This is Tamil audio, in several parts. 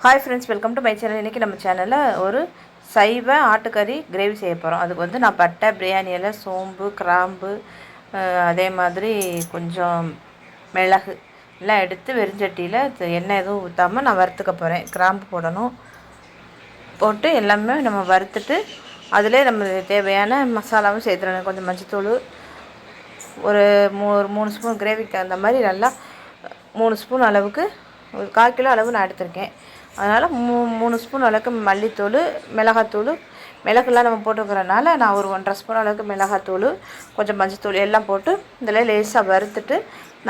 Hi friends, welcome to my channel. இன்றைக்கி நம்ம சேனலில் ஒரு சைவ ஆட்டுக்கறி கிரேவி செய்ய போகிறோம். அதுக்கு வந்து நான் பட்டை, பிரியாணி இலை, சோம்பு, கிராம்பு, அதே மாதிரி கொஞ்சம் மிளகு எல்லாம் எடுத்து வெறுஞ்சட்டியில் எண்ணெய் எதுவும் ஊற்றாமல் நான் வறுத்துக்க போகிறேன். கிராம்பு போடணும், போட்டு எல்லாமே நம்ம வறுத்துட்டு அதிலே நம்ம தேவையான மசாலாவும் சேர்த்துடணும். கொஞ்சம் மஞ்சத்தூள், ஒரு 3 ஸ்பூன் கிரேவிக்கு தகுந்த மாதிரி நல்லா 3 ஸ்பூன் அளவுக்கு, ஒரு 1/4 கிலோ அளவு நான் எடுத்திருக்கேன். அதனால் 3 ஸ்பூன் அளவுக்கு மல்லித்தூள், மிளகாத்தூள், மிளகுலாம் நம்ம போட்டுக்கிறனால நான் ஒரு 1.5 ஸ்பூன் அளவுக்கு மிளகாத்தூள், கொஞ்சம் மஞ்சத்தூள் எல்லாம் போட்டு இதில் லேசாக வறுத்துட்டு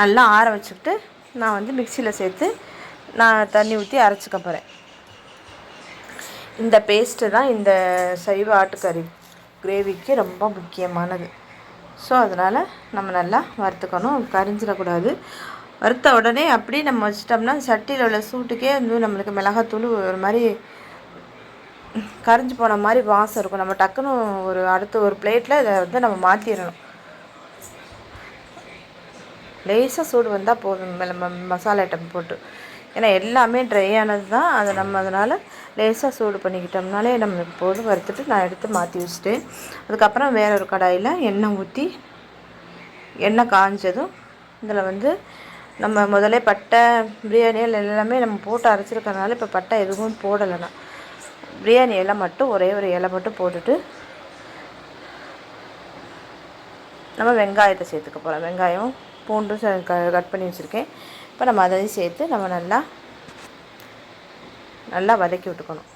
நல்லா ஆற வச்சுக்கிட்டு நான் வந்து மிக்சியில் சேர்த்து நான் தண்ணி ஊற்றி அரைச்சிக்க போகிறேன். இந்த பேஸ்ட்டு தான் இந்த சைவ ஆட்டுக்கறி கிரேவிக்கு ரொம்ப முக்கியமானது. ஸோ அதனால் நம்ம நல்லா வறுத்துக்கணும், கரிஞ்சிடக்கூடாது. வறுத்த உடனே அப்படி நம்ம வச்சிட்டோம்னா சட்டியில் உள்ள சூட்டுக்கே வந்து நம்மளுக்கு மிளகாத்தூள் ஒரு மாதிரி கரிஞ்சு போன மாதிரி வாசம் இருக்கும். நம்ம டக்குன்னு அடுத்த ஒரு பிளேட்டில் இதை வந்து நம்ம மாற்றிடணும். லேசாக சூடு வந்தால் போதும் மசாலா ஐட்டம் போட்டு. ஏன்னா எல்லாமே ட்ரை ஆனது தான், அதை நம்ம அதனால் லேசாக சூடு பண்ணிக்கிட்டோம்னாலே நம்மளுக்கு போதும். வறுத்துட்டு நான் எடுத்து மாற்றி வச்சுட்டு அதுக்கப்புறம் வேற ஒரு கடாயில் எண்ணெய் ஊற்றி, எண்ணெய் காஞ்சதும் இதில் வந்து நம்ம முதல்ல பட்டை, பிரியாணி எல்லாமே நம்ம போட்டு அரைச்சிருக்கறனால இப்போ பட்டை எதுவும் போடலைன்னா, பிரியாணி இலை மட்டும் ஒரே ஒரு இலை மட்டும் போட்டுட்டு நம்ம வெங்காயத்தை சேர்த்துக்க போகிறோம். வெங்காயம், பூண்டு கட் பண்ணி வச்சுருக்கேன். இப்போ நம்ம அதையும் சேர்த்து நம்ம நல்லா வதக்கி விட்டுக்கணும்.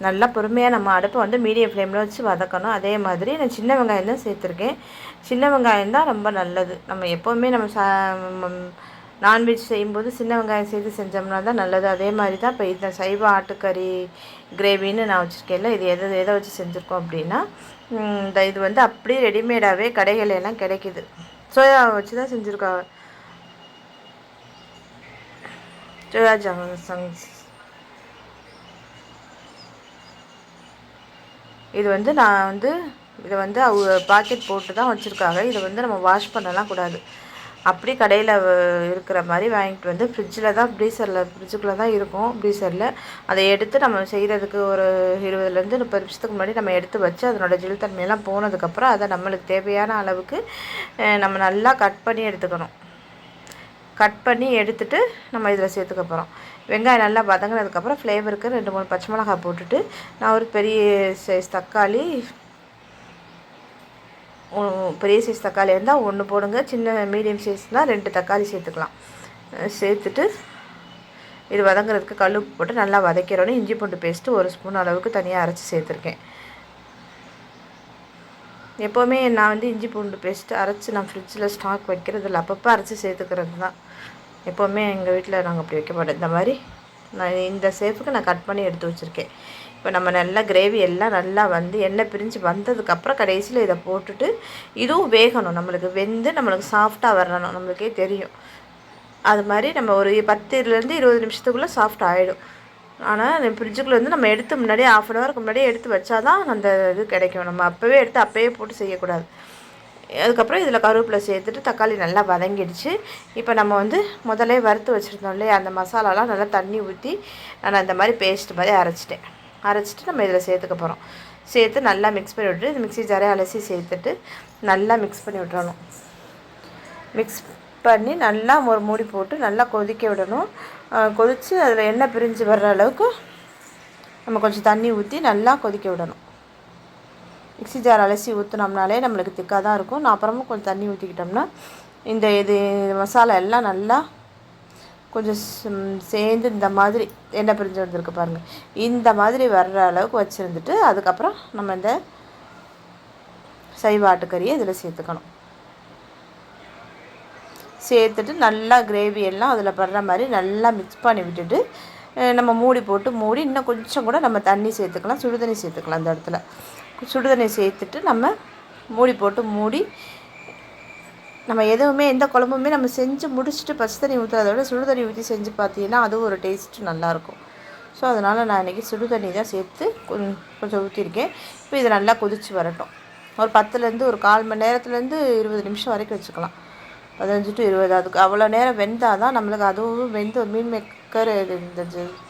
நல்லா பொறுமையாக நம்ம அடுப்பை வந்து மீடியம் ஃப்ளேமில் வச்சு வதக்கணும். அதே மாதிரி நான் சின்ன வெங்காயம் தான் சேர்த்துருக்கேன். சின்ன வெங்காயம் தான் ரொம்ப நல்லது. நம்ம எப்போவுமே நம்ம நான்வெஜ் செய்யும்போது சின்ன வெங்காயம் சேர்த்து செஞ்சோம்னா தான் நல்லது. அதே மாதிரி தான் இப்போ இந்த சைவ ஆட்டுக்கறி கிரேவின்னு நான் வச்சுருக்கேன்ல, இது எதை வச்சு செஞ்சுருக்கோம் அப்படின்னா, இது வந்து அப்படியே ரெடிமேடாகவே கடைகளெல்லாம் கிடைக்கிது. சோயா வச்சு தான் செஞ்சுருக்காங்க. Soya chunks. இது வந்து நான் வந்து இதை வந்து பாக்கெட் போட்டு தான் வச்சுருக்காங்க. இதை வந்து நம்ம வாஷ் பண்ணலாம் கூடாது. அப்படி கடையில் இருக்கிற மாதிரி வாங்கிட்டு வந்து ஃப்ரிட்ஜுக்குள்ளே தான் இருக்கும். ஃப்ரீசரில் அதை எடுத்து நம்ம செய்கிறதுக்கு ஒரு 20-30 நிமிஷத்துக்கு முன்னாடி நம்ம எடுத்து வச்சு அதனோட ஜில் தன்மையெல்லாம் போனதுக்கப்புறம் அதை நம்மளுக்கு தேவையான அளவுக்கு நம்ம நல்லா கட் பண்ணி எடுத்துக்கணும். கட் பண்ணி எடுத்துகிட்டு நம்ம இதில் சேர்த்துக்க போகிறோம். வெங்காயம் நல்லா வதங்கினதுக்கப்புறம் ஃப்ளேவருக்கு 2-3 பச்சை மிளகாய் போட்டுட்டு நான் ஒரு பெரிய சைஸ் தக்காளி இருந்தால் 1 போடுங்க. சின்ன மீடியம் சைஸ்னால் 2 தக்காளி சேர்த்துக்கலாம். சேர்த்துட்டு இது வதங்குறதுக்கு கல் உப்பு போட்டு நல்லா வதக்கிறோன்னு இஞ்சி பூண்டு பேஸ்ட்டு 1 ஸ்பூன் அளவுக்கு தனியாக அரைச்சி சேர்த்துருக்கேன். எப்போவுமே நான் வந்து இஞ்சி பூண்டு பேஸ்ட்டு அரைச்சி நான் ஃப்ரிட்ஜில் ஸ்டாக் வைக்கிறது இல்லை, அப்பப்போ அரைச்சி சேர்த்துக்கிறது தான். எப்போவுமே எங்கள் வீட்டில் நாங்கள் அப்படி வைக்க மாட்டோம். இந்த மாதிரி நான் இந்த சேஃபுக்கு நான் கட் பண்ணி எடுத்து வச்சுருக்கேன். இப்போ நம்ம நல்லா கிரேவி எல்லாம் நல்லா வந்து எண்ணெய் பிரிஞ்சு வந்ததுக்கப்புறம் கடைசியில் இதை போட்டுட்டு இதுவும் வேகணும். நம்மளுக்கு வெந்து நம்மளுக்கு சாஃப்டாக வரணும், நம்மளுக்கே தெரியும். அது மாதிரி நம்ம ஒரு 10-20 நிமிஷத்துக்குள்ளே சாஃப்ட் ஆகிடும். ஆனால் ஃப்ரிட்ஜுக்குள்ளே வந்து நம்ம எடுத்து முன்னாடியே 1/2 ஹவருக்கு முன்னாடியே எடுத்து வச்சா தான் அந்த இது கிடைக்கும். நம்ம அப்போவே போட்டு செய்யக்கூடாது. அதுக்கப்புறம் இதில் கருவேப்பிலை சேர்த்துட்டு தக்காளி நல்லா வதங்கிடுச்சு. இப்போ நம்ம வந்து முதலே வறுத்து வச்சுருந்தோம் இல்லையா, அந்த மசாலாலாம் நல்லா தண்ணி ஊற்றி நான் இந்த மாதிரி பேஸ்ட் மாதிரி அரைச்சிட்டு நம்ம இதில் சேர்த்துக்க போகிறோம். சேர்த்து நல்லா மிக்ஸ் பண்ணி விட்டுட்டு மிக்ஸி ஜாரை அலசி சேர்த்துட்டு நல்லா மிக்ஸ் பண்ணி விட்டுறணும். மிக்ஸ் பண்ணி நல்லா ஒரு மூடி போட்டு நல்லா கொதிக்க விடணும். கொதித்து அதில் எண்ணெய் பிரிஞ்சு வர்ற அளவுக்கு நம்ம கொஞ்சம் தண்ணி ஊற்றி நல்லா கொதிக்க விடணும். மிக்ஸி ஜார் அலசி ஊற்றினோம்னாலே நம்மளுக்கு திக்காக தான் இருக்கும். நான் அப்புறமா கொஞ்சம் தண்ணி ஊற்றிக்கிட்டோம்னா இது மசாலா எல்லாம் நல்லா கொஞ்சம் சேர்ந்து இந்த மாதிரி எண்ணெய் பிரிஞ்சு வந்திருக்கு பாருங்கள். இந்த மாதிரி வர்ற அளவுக்கு வச்சுருந்துட்டு அதுக்கப்புறம் நம்ம இந்த சைவ ஆட்டுக்கறியை இதில் சேர்த்துக்கணும். சேர்த்துட்டு நல்லா கிரேவி எல்லாம் அதில் படுற மாதிரி நல்லா மிக்ஸ் பண்ணி விட்டுட்டு நம்ம மூடி இன்னும் கொஞ்சம் கூட நம்ம தண்ணி சேர்த்துக்கலாம், சுடுதண்ணி சேர்த்துக்கலாம். அந்த இடத்துல சுடுதண்ணி சேர்த்துட்டு நம்ம மூடி நம்ம எதுவுமே எந்த குழம்புமே நம்ம செஞ்சு முடிச்சுட்டு பச்சை தண்ணி ஊற்றுறத விட சுடு தண்ணி ஊற்றி செஞ்சு பார்த்தீங்கன்னா அதுவும் ஒரு டேஸ்ட்டு நல்லாயிருக்கும். ஸோ அதனால் நான் இன்றைக்கி சுடு தண்ணி தான் சேர்த்து கொஞ்சம் ஊற்றிருக்கேன். இப்போ இது நல்லா கொதித்து வரட்டும். ஒரு 10லேருந்து ஒரு 1/4 மணி நேரத்துலேருந்து 20 நிமிஷம் வரைக்கும் வச்சுக்கலாம். 15 to 20 அதுக்கு அவ்வளோ நேரம் வெந்தால் தான் நம்மளுக்கு அதுவும் வெந்து மீன் மேக்கர் இந்த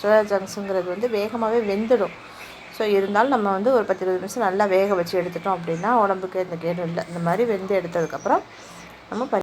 சோயா சங்க்ஸுங்கிறது வந்து வேகமாகவே வெந்துடும். ஸோ இருந்தாலும் நம்ம வந்து ஒரு 10-20 நிமிஷம் நல்லா வேக வச்சு எடுத்துட்டோம் அப்படின்னா உடம்புக்கு எந்த கேடும் இல்லை. இந்த மாதிரி வெந்து எடுத்ததுக்கப்புறம் நம்ம